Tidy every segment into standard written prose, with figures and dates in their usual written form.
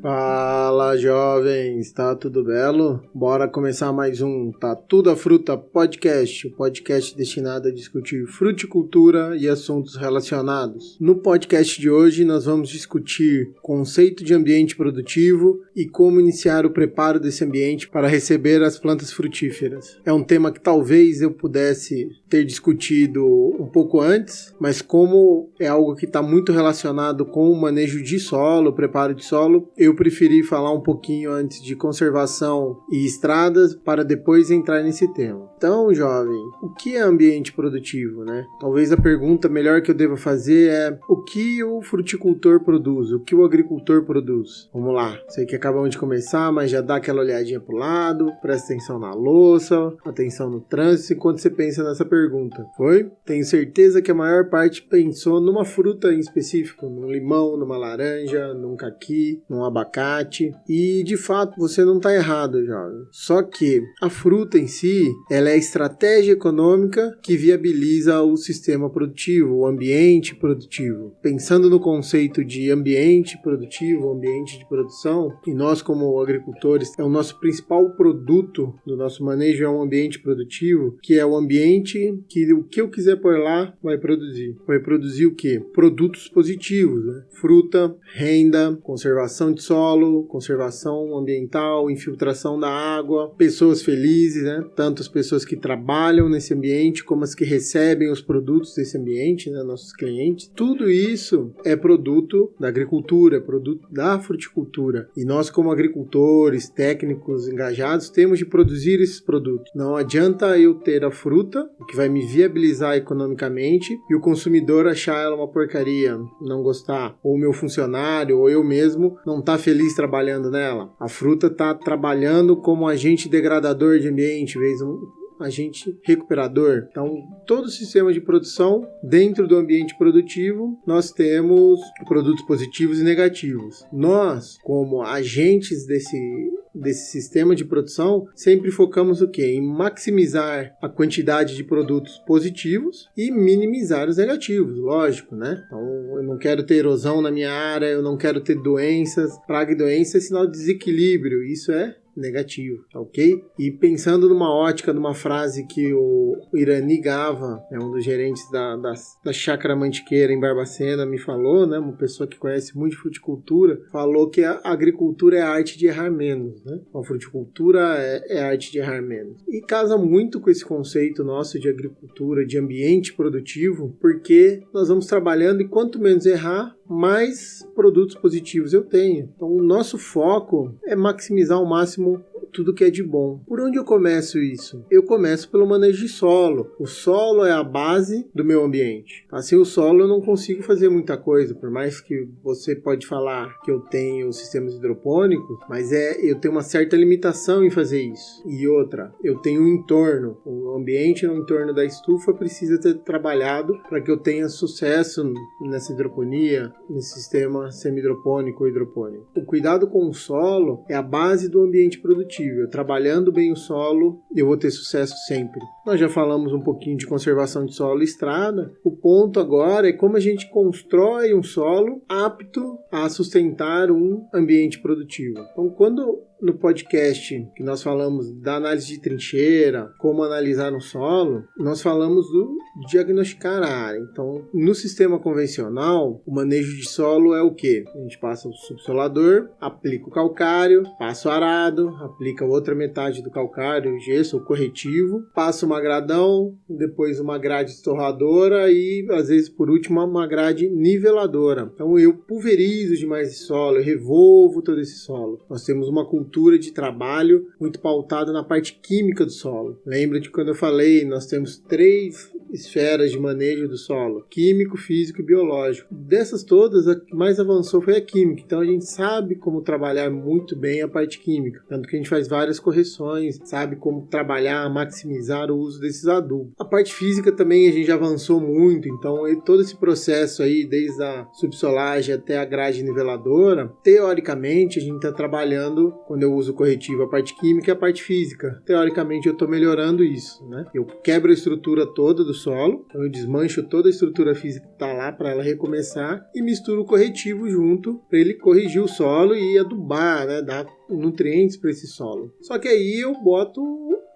Fala, jovens, tá tudo belo? Bora começar mais um Tá Tudo a Fruta Podcast, o podcast destinado a discutir fruticultura e assuntos relacionados. No podcast de hoje nós vamos discutir conceito de ambiente produtivo e como iniciar o preparo desse ambiente para receber as plantas frutíferas. É um tema que talvez eu pudesse ter discutido um pouco antes, mas como é algo que está muito relacionado com o manejo de solo, preparo de solo, eu preferi falar um pouquinho antes de conservação e estradas para depois entrar nesse tema. Então, jovem, o que é ambiente produtivo, né? Talvez a pergunta melhor que eu deva fazer é o que o fruticultor produz, o que o agricultor produz. Vamos lá, sei que acabamos de começar, mas já dá aquela olhadinha pro lado, presta atenção na louça, atenção no trânsito enquanto você pensa nessa pergunta. Foi? Tenho certeza que a maior parte pensou numa fruta em específico, num limão, numa laranja, num caqui, num abacate, e de fato você não está errado, jovem. Só que a fruta em si, ela é a estratégia econômica que viabiliza o sistema produtivo, o ambiente produtivo. Pensando no conceito de ambiente produtivo, ambiente de produção, e nós como agricultores, é o nosso principal produto do nosso manejo é um ambiente produtivo, que é o ambiente que o que eu quiser pôr lá vai produzir. Vai produzir o quê? Produtos positivos, né? Fruta, renda, conservação de solo, conservação ambiental, infiltração da água, pessoas felizes, né? Tanto as pessoas que trabalham nesse ambiente como as que recebem os produtos desse ambiente, né? Nossos clientes. Tudo isso é produto da agricultura, é produto da fruticultura. E nós como agricultores, técnicos engajados, temos de produzir esses produtos. Não adianta eu ter a fruta, que vai me viabilizar economicamente, e o consumidor achar ela uma porcaria, não gostar, ou o meu funcionário, ou eu mesmo não tá feliz trabalhando nela. A fruta tá trabalhando como agente degradador de ambiente, vez um agente recuperador. Então, todo o sistema de produção, dentro do ambiente produtivo, nós temos produtos positivos e negativos. Nós, como agentes desse sistema de produção, sempre focamos o quê? Em maximizar a quantidade de produtos positivos e minimizar os negativos, lógico, né? Então, eu não quero ter erosão na minha área, eu não quero ter doenças. Praga e doença é sinal de desequilíbrio, isso é negativo, tá ok? E pensando numa ótica, numa frase que o Irani Gava, um dos gerentes da Chácara Mantiqueira em Barbacena, me falou, né? Uma pessoa que conhece muito de fruticultura, falou que a agricultura é a arte de errar menos, né? A fruticultura é a arte de errar menos. E casa muito com esse conceito nosso de agricultura, de ambiente produtivo, porque nós vamos trabalhando e quanto menos errar, mais produtos positivos eu tenho. Então, o nosso foco é maximizar ao máximo tudo que é de bom. Por onde eu começo isso? Eu começo pelo manejo de solo. O solo é a base do meu ambiente. Assim, o solo eu não consigo fazer muita coisa, por mais que você pode falar que eu tenho sistemas hidropônicos, mas eu tenho uma certa limitação em fazer isso. E outra, eu tenho um entorno. O ambiente no entorno da estufa precisa ser trabalhado para que eu tenha sucesso nessa hidroponia, nesse sistema semi-hidropônico ou hidropônico. O cuidado com o solo é a base do ambiente produtivo. Eu trabalhando bem o solo, eu vou ter sucesso sempre. Nós já falamos um pouquinho de conservação de solo e estrada. O ponto agora é como a gente constrói um solo apto a sustentar um ambiente produtivo. Então, quando no podcast que nós falamos da análise de trincheira, como analisar um solo, nós falamos do diagnosticar a área. Então, no sistema convencional, o manejo de solo é o quê? A gente passa o subsolador, aplica o calcário, passa o arado, aplica a outra metade do calcário, o gesso, o corretivo, passa uma gradão, depois uma grade estorradora e, às vezes, por último, uma grade niveladora. Então, eu pulverizo demais esse solo, eu revolvo todo esse solo. Nós temos uma cultura de trabalho muito pautada na parte química do solo. Lembra de quando eu falei, nós temos 3 esferas de manejo do solo: químico, físico e biológico. Dessas todas, a que mais avançou foi a química. Então a gente sabe como trabalhar muito bem a parte química. Tanto que a gente faz várias correções, sabe como trabalhar, maximizar o uso desses adubos. A parte física também a gente já avançou muito. Então todo esse processo aí, desde a subsolagem até a grade niveladora, teoricamente a gente está trabalhando, quando eu uso corretivo, a parte química e a parte física. Teoricamente eu estou melhorando isso, né? Eu quebro a estrutura toda do solo, então eu desmancho toda a estrutura física que está lá para ela recomeçar e misturo o corretivo junto para ele corrigir o solo e adubar, né, dar nutrientes para esse solo. Só que aí eu boto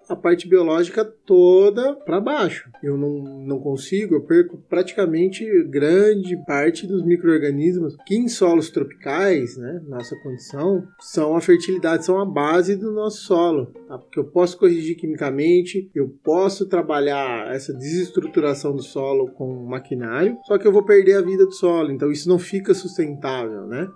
a parte biológica toda para baixo. Eu não consigo, eu perco praticamente grande parte dos micro-organismos que em solos tropicais, né, nossa condição, são a fertilidade, são a base do nosso solo. Tá? Porque eu posso corrigir quimicamente, eu posso trabalhar essa desestruturação do solo com maquinário, só que eu vou perder a vida do solo, então isso não fica sustentável, né?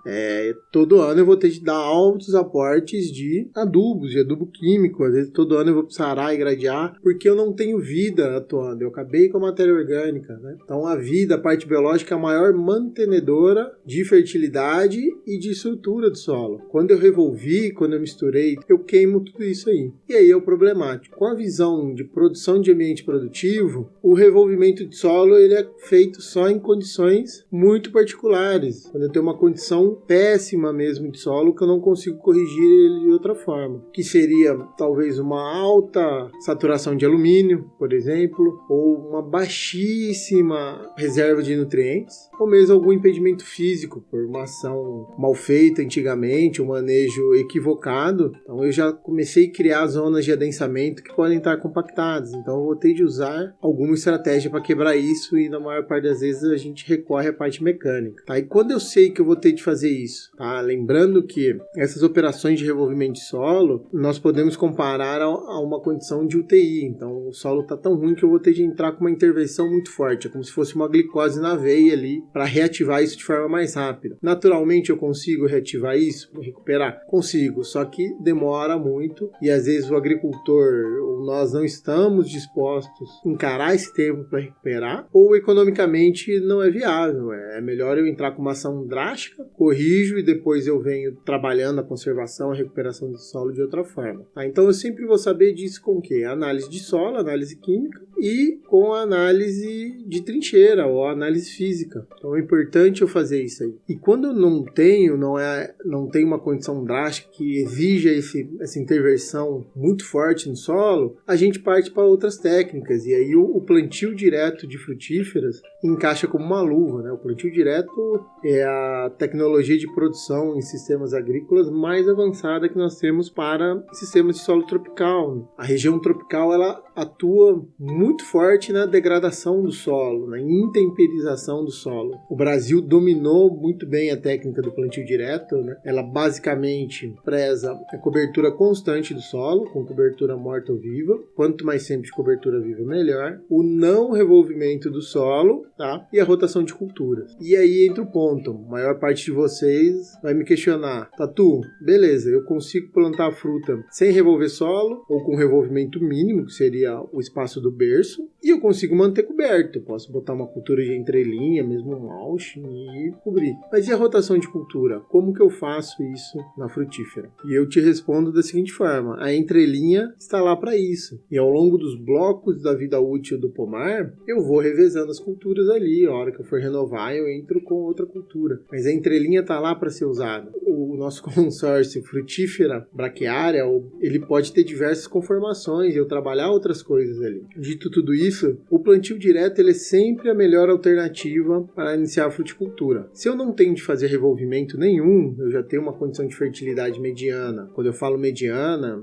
Todo ano eu vou ter de dar altos aportes de adubos, de adubo químico, às vezes todo ano eu vou precisar arar e gradear, porque eu não tenho vida atuando, eu acabei com a matéria orgânica, né? Então a vida, a parte biológica é a maior mantenedora de fertilidade e de estrutura do solo. Quando eu revolvi, quando eu misturei, eu queimo tudo isso aí. E aí é o problemático. Com a visão de produção de ambiente produtivo, o revolvimento de solo ele é feito só em condições muito particulares. Quando eu tenho uma condição péssima mesmo de solo, que eu não consigo corrigir ele de outra forma. Que seria talvez uma alta saturação de alumínio, por exemplo, ou uma baixíssima reserva de nutrientes, ou mesmo algum impedimento físico por uma ação mal feita antigamente, um manejo equivocado. Então eu já comecei a criar zonas de adensamento que podem estar compactadas, então eu vou ter de usar alguma estratégia para quebrar isso e na maior parte das vezes a gente recorre à parte mecânica. Tá? E quando eu sei que eu vou ter de fazer isso, tá? Lembrando que essas operações de revolvimento de solo, nós podemos comparar a uma condição de UTI, então o solo está tão ruim que eu vou ter de entrar com uma intervenção muito forte, é como se fosse uma glicose na veia ali, para reativar isso de forma mais rápida. Naturalmente eu consigo reativar isso, recuperar? Consigo, só que demora muito e às vezes o agricultor, ou nós não estamos dispostos a encarar esse tempo para recuperar, ou economicamente não é viável, é melhor eu entrar com uma ação drástica, corrijo e depois eu venho trabalhando a conservação, a recuperação do solo de outra forma. Tá? Então eu sempre vou saber disso com o quê? Análise de solo, análise química e com a análise de trincheira ou análise física. Então é importante eu fazer isso aí. E quando eu não tenho uma condição drástica que exija essa intervenção muito forte no solo, a gente parte para outras técnicas. E aí o plantio direto de frutíferas encaixa como uma luva, né? O plantio direto é a tecnologia de produção em sistemas agrícolas mais avançada que nós temos para sistemas de solo tropical. A região tropical ela atua muito forte na degradação do solo, na intemperização do solo. O Brasil dominou muito bem a técnica do plantio direto, né? Ela basicamente preza a cobertura constante do solo, com cobertura morta ou viva. Quanto mais tempo de cobertura viva, melhor. O não revolvimento do solo, tá? E a rotação de culturas. E aí entra o ponto. A maior parte de vocês vai me questionar. Tatu, beleza, eu consigo plantar fruta sem revolver solo, ou com revolvimento mínimo, que seria o espaço do berço, e eu consigo manter coberto. Eu posso botar uma cultura de entrelinha, mesmo um mulch, e cobrir. Mas e a rotação de cultura? Como que eu faço isso na frutífera? E eu te respondo da seguinte forma: a entrelinha está lá para isso. E ao longo dos blocos da vida útil do pomar, eu vou revezando as culturas ali. A hora que eu for renovar, eu entro com outra cultura. Mas a entrelinha está lá para ser usada. O nosso consórcio frutífera braquiária, ele pode ter diversas conformações e eu trabalhar outras coisas ali. Dito tudo isso, o plantio direto ele é sempre a melhor alternativa para iniciar a fruticultura. Se eu não tenho de fazer revolvimento nenhum, eu já tenho uma condição de fertilidade mediana. Quando eu falo mediana,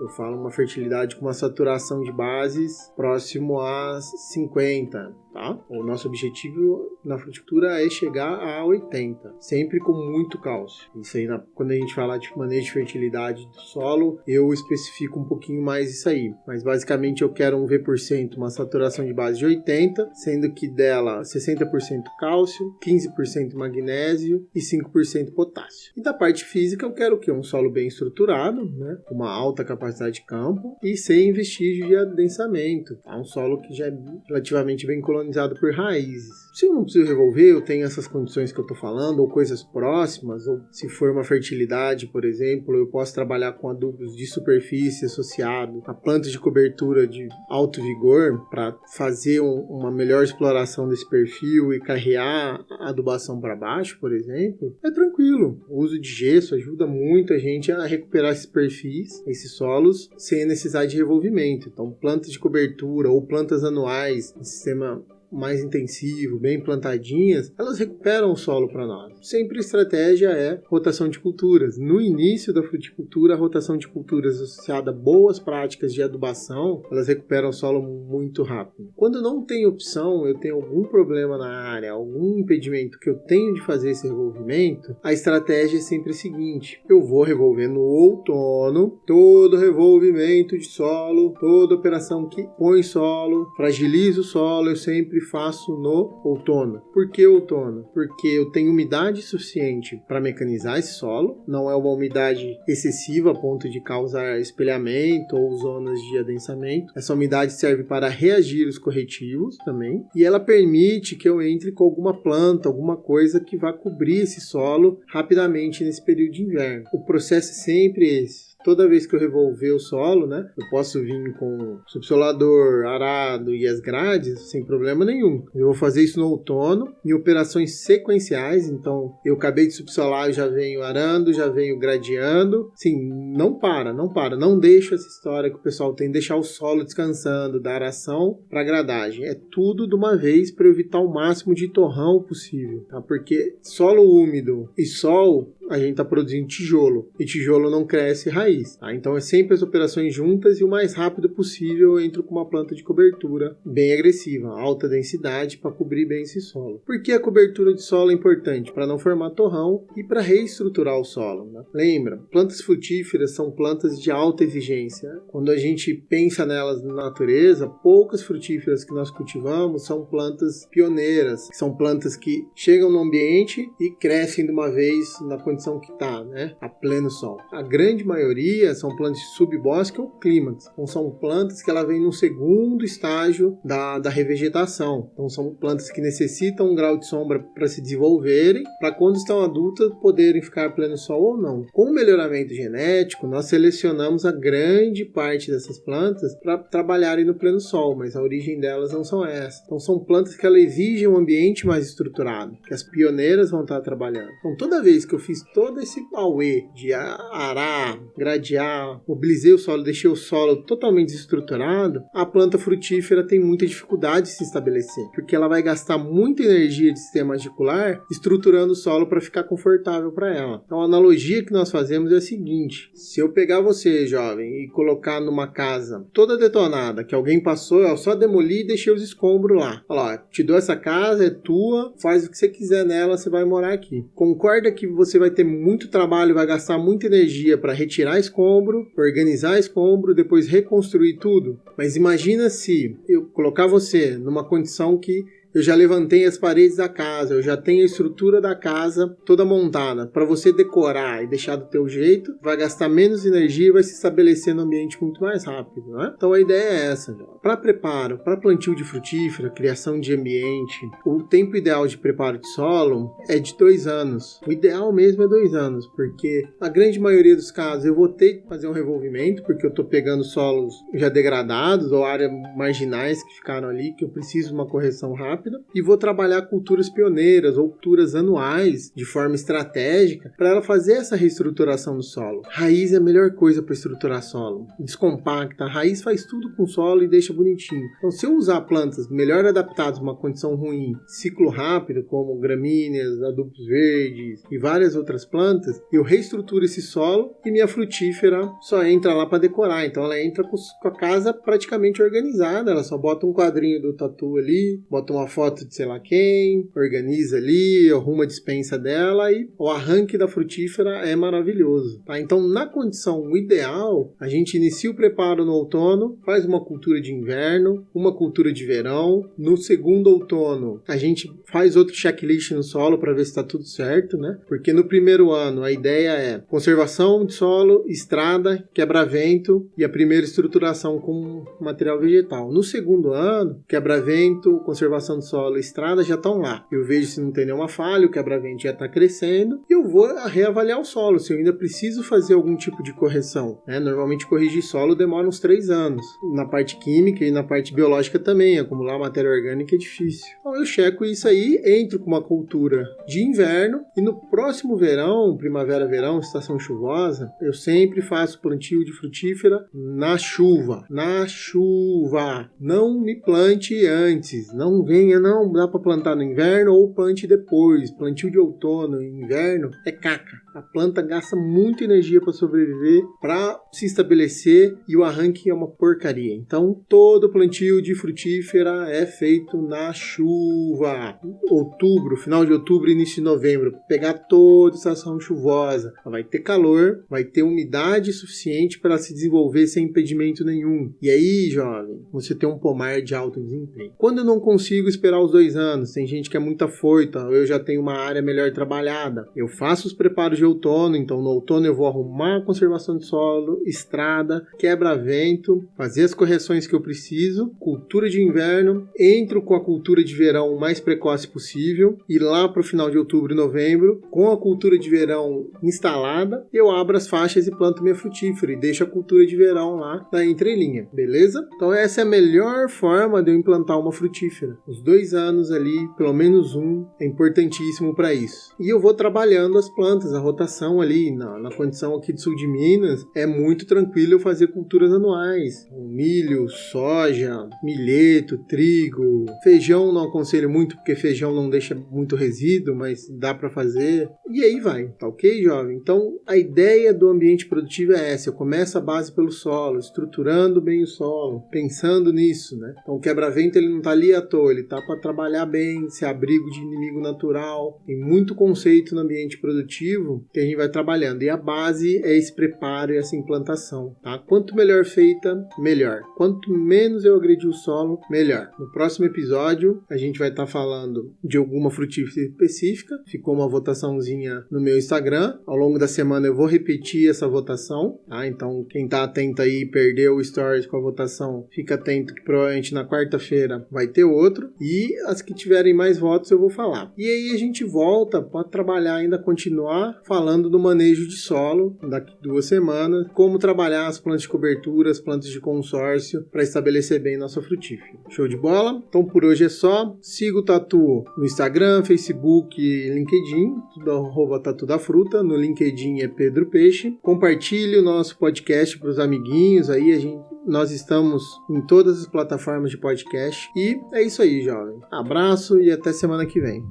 eu falo uma fertilidade com uma saturação de bases próximo a 50. Tá? O nosso objetivo na fruticultura é chegar a 80, sempre com muito cálcio. Isso aí, quando a gente falar de manejo de fertilidade do solo, eu especifico um pouquinho mais isso aí. Mas basicamente eu quero um V%, uma saturação de base de 80, sendo que dela 60% cálcio, 15% magnésio e 5% potássio. E da parte física eu quero o quê? Um solo bem estruturado, né? Com uma alta capacidade de campo e sem vestígio de adensamento. Tá? Um solo que já é relativamente bem colonizado colonizado por raízes. Se eu não preciso revolver, eu tenho essas condições que eu estou falando, ou coisas próximas, ou se for uma fertilidade, por exemplo, eu posso trabalhar com adubos de superfície associado a plantas de cobertura de alto vigor para fazer uma melhor exploração desse perfil e carrear a adubação para baixo, por exemplo, é tranquilo. O uso de gesso ajuda muito a gente a recuperar esses perfis, esses solos, sem necessidade de revolvimento. Então, plantas de cobertura ou plantas anuais, em sistema mais intensivo, bem plantadinhas, elas recuperam o solo para nós. Sempre a estratégia é rotação de culturas. No início da fruticultura, a rotação de culturas associada a boas práticas de adubação, elas recuperam o solo muito rápido. Quando não tem opção, eu tenho algum problema na área, algum impedimento que eu tenho de fazer esse revolvimento, a estratégia é sempre a seguinte: eu vou revolver no outono, todo revolvimento de solo, toda operação que põe solo, fragiliza o solo, eu sempre faço no outono. Por que outono? Porque eu tenho umidade suficiente para mecanizar esse solo, não é uma umidade excessiva a ponto de causar espelhamento ou zonas de adensamento. Essa umidade serve para reagir os corretivos também, e ela permite que eu entre com alguma planta, alguma coisa que vá cobrir esse solo rapidamente nesse período de inverno. O processo é sempre esse. Toda vez que eu revolver o solo, né, eu posso vir com subsolador, arado e as grades sem problema nenhum. Eu vou fazer isso no outono, em operações sequenciais. Então, eu acabei de subsolar, eu já venho arando, já venho gradeando. Sim, não para. Não deixa essa história que o pessoal tem de deixar o solo descansando, da aração para gradagem. É tudo de uma vez para evitar o máximo de torrão possível, tá? Porque solo úmido e sol, a gente está produzindo tijolo, e tijolo não cresce raiz, tá? Então é sempre as operações juntas e o mais rápido possível eu entro com uma planta de cobertura bem agressiva, alta densidade, para cobrir bem esse solo. Por que a cobertura de solo é importante? Para não formar torrão e para reestruturar o solo, né? Lembra, plantas frutíferas são plantas de alta exigência. Quando a gente pensa nelas na natureza, poucas frutíferas que nós cultivamos são plantas pioneiras, são plantas que chegam no ambiente e crescem de uma vez na condição que está, né, a pleno sol. A grande maioria são plantas de subbosque ou clímax. Então são plantas que ela vem no segundo estágio da revegetação. Então são plantas que necessitam um grau de sombra para se desenvolverem, para quando estão adultas poderem ficar a pleno sol ou não. Com o melhoramento genético, nós selecionamos a grande parte dessas plantas para trabalharem no pleno sol, mas a origem delas não são essas. Então são plantas que ela exigem um ambiente mais estruturado, que as pioneiras vão estar trabalhando. Então toda vez que eu fiz todo esse auê de arar, gradear, mobilizei o solo, deixei o solo totalmente desestruturado, a planta frutífera tem muita dificuldade de se estabelecer, porque ela vai gastar muita energia de sistema radicular estruturando o solo para ficar confortável para ela. Então a analogia que nós fazemos é a seguinte: se eu pegar você, jovem, e colocar numa casa toda detonada, que alguém passou, eu só demoli e deixei os escombros lá. Olha, te dou essa casa, é tua, faz o que você quiser nela, você vai morar aqui. Concorda que você vai ter muito trabalho, vai gastar muita energia para retirar escombro, organizar escombro, depois reconstruir tudo? Mas imagina se eu colocar você numa condição que eu já levantei as paredes da casa, eu já tenho a estrutura da casa toda montada. Para você decorar e deixar do teu jeito, vai gastar menos energia e vai se estabelecer no ambiente muito mais rápido, né? Então a ideia é essa. Para preparo, para plantio de frutífera, criação de ambiente, o tempo ideal de preparo de solo é de 2 anos. O ideal mesmo é 2 anos, porque a grande maioria dos casos eu vou ter que fazer um revolvimento, porque eu estou pegando solos já degradados ou áreas marginais que ficaram ali, que eu preciso de uma correção rápida. E vou trabalhar culturas pioneiras ou culturas anuais de forma estratégica para ela fazer essa reestruturação do solo. Raiz é a melhor coisa para estruturar solo. Descompacta, a raiz faz tudo com o solo e deixa bonitinho. Então, se eu usar plantas melhor adaptadas a uma condição ruim, ciclo rápido, como gramíneas, adubos verdes e várias outras plantas, eu reestruturo esse solo e minha frutífera só entra lá para decorar. Então, ela entra com a casa praticamente organizada. Ela só bota um quadrinho do tatu ali, bota uma foto de sei lá quem, organiza ali, arruma a dispensa dela e o arranque da frutífera é maravilhoso, tá? Então, na condição ideal, a gente inicia o preparo no outono, faz uma cultura de inverno, uma cultura de verão. No segundo outono, a gente faz outro checklist no solo para ver se está tudo certo, né? Porque no primeiro ano a ideia é conservação de solo, estrada, quebra-vento e a primeira estruturação com material vegetal. No segundo ano, quebra-vento, conservação de solo, estrada já estão lá. Eu vejo se não tem nenhuma falha, o quebra-vento já está crescendo e eu vou reavaliar o solo, se eu ainda preciso fazer algum tipo de correção, né? Normalmente corrigir solo demora uns 3 anos. Na parte química e na parte biológica também, acumular matéria orgânica é difícil. Então eu checo isso aí, entro com uma cultura de inverno e no próximo verão, primavera-verão, estação chuvosa, eu sempre faço plantio de frutífera na chuva. Na chuva! Não me plante antes, não venha, não dá para plantar no inverno ou plante depois. Plantio de outono e inverno é caca. A planta gasta muita energia para sobreviver, para se estabelecer e o arranque é uma porcaria. Então, todo plantio de frutífera é feito na chuva. Outubro, final de outubro, início de novembro. Pegar toda a estação chuvosa. Vai ter calor, vai ter umidade suficiente para se desenvolver sem impedimento nenhum. E aí, jovem, você tem um pomar de alto desempenho. Quando eu não consigo esperar os 2 anos, tem gente que é muito afoita, ou eu já tenho uma área melhor trabalhada, eu faço os preparos de outono, então no outono eu vou arrumar a conservação de solo, estrada, quebra-vento, fazer as correções que eu preciso, cultura de inverno, entro com a cultura de verão o mais precoce possível e lá para o final de outubro e novembro, com a cultura de verão instalada, eu abro as faixas e planto minha frutífera e deixo a cultura de verão lá na entrelinha, beleza? Então essa é a melhor forma de eu implantar uma frutífera. Os 2 anos ali, pelo menos um, é importantíssimo para isso. E eu vou trabalhando as plantas, a rotação ali, na condição aqui do sul de Minas, é muito tranquilo eu fazer culturas anuais. Milho, soja, milheto, trigo, feijão não aconselho muito porque feijão não deixa muito resíduo, mas dá para fazer. E aí vai, tá ok, jovem? Então a ideia do ambiente produtivo é essa, eu começo a base pelo solo, estruturando bem o solo, pensando nisso, né? Então o quebra-vento ele não tá ali à toa, ele tá para trabalhar bem, ser abrigo de inimigo natural, tem muito conceito no ambiente produtivo que a gente vai trabalhando, e a base é esse preparo e essa implantação, tá? Quanto melhor feita, melhor. Quanto menos eu agredir o solo, melhor. No próximo episódio, a gente vai estar falando de alguma frutífera específica, ficou uma votaçãozinha no meu Instagram, ao longo da semana eu vou repetir essa votação, tá? Então, quem tá atento aí e perdeu o stories com a votação, fica atento que provavelmente na quarta-feira vai ter outro, e as que tiverem mais votos eu vou falar. E aí a gente volta, pode trabalhar ainda, continuar falando do manejo de solo daqui 2 semanas, como trabalhar as plantas de cobertura, as plantas de consórcio para estabelecer bem nossa frutífera. Show de bola? Então por hoje é só. Siga o Tatu no Instagram, Facebook e LinkedIn, tudo @Tatu da Fruta. No LinkedIn é Pedro Peixe. Compartilhe o nosso podcast para os amiguinhos, aí nós estamos em todas as plataformas de podcast. E é isso aí, jovem. Abraço e até semana que vem.